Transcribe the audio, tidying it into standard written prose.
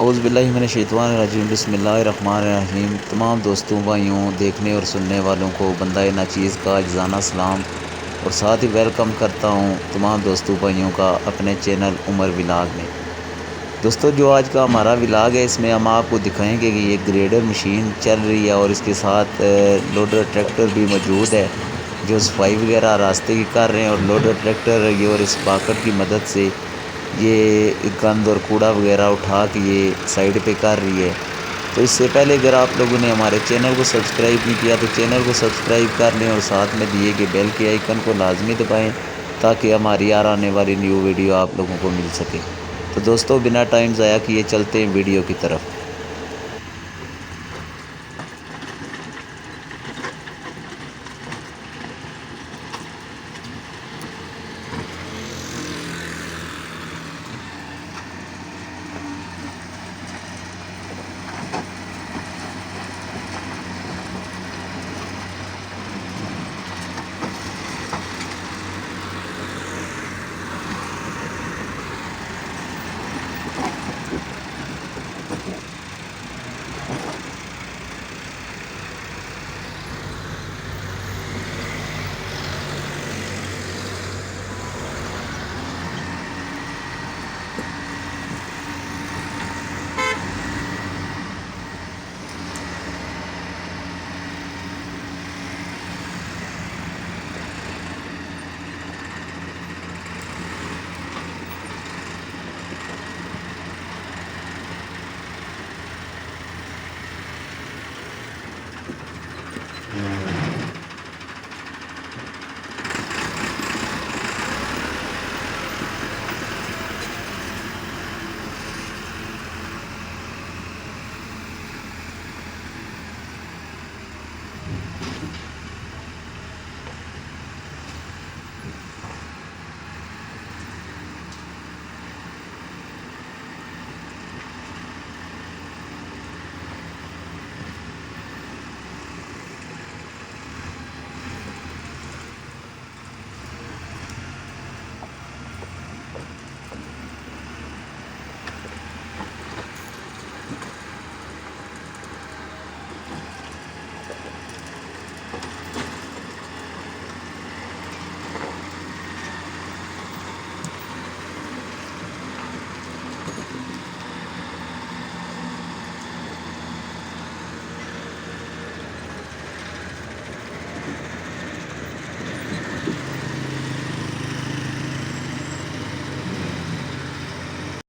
औज़ुबिल्लाहिमिनश्शैतानिर्रजीम बिस्मिल्लाहिर्रहमानिर्रहीम। तमाम दोस्तों, भाइयों, देखने और सुनने वालों को बंदाए नाचीज़ का अज़ाना सलाम और साथ ही वेलकम करता हूँ तमाम दोस्तों भाइयों का अपने चैनल उमर व्लॉग में। दोस्तों, जो आज का हमारा व्लॉग है इसमें हम आपको दिखाएंगे कि ये ग्रेडर मशीन चल रही है और इसके साथ लोडर ट्रैक्टर भी मौजूद है जो सफाई वगैरह रास्ते की कर रहे हैं। और लोडर ट्रैक्टर ये और इस बाकट की मदद से ये गंद और कूड़ा वगैरह उठा के ये साइड पे कर रही है। तो इससे पहले अगर आप लोगों ने हमारे चैनल को सब्सक्राइब नहीं किया तो चैनल को सब्सक्राइब कर लें और साथ में दिए गए बेल के आइकन को लाजमी दबाएं ताकि हमारी आने वाली न्यू वीडियो आप लोगों को मिल सके। तो दोस्तों, बिना टाइम ज़ाया किए चलते हैं वीडियो की तरफ।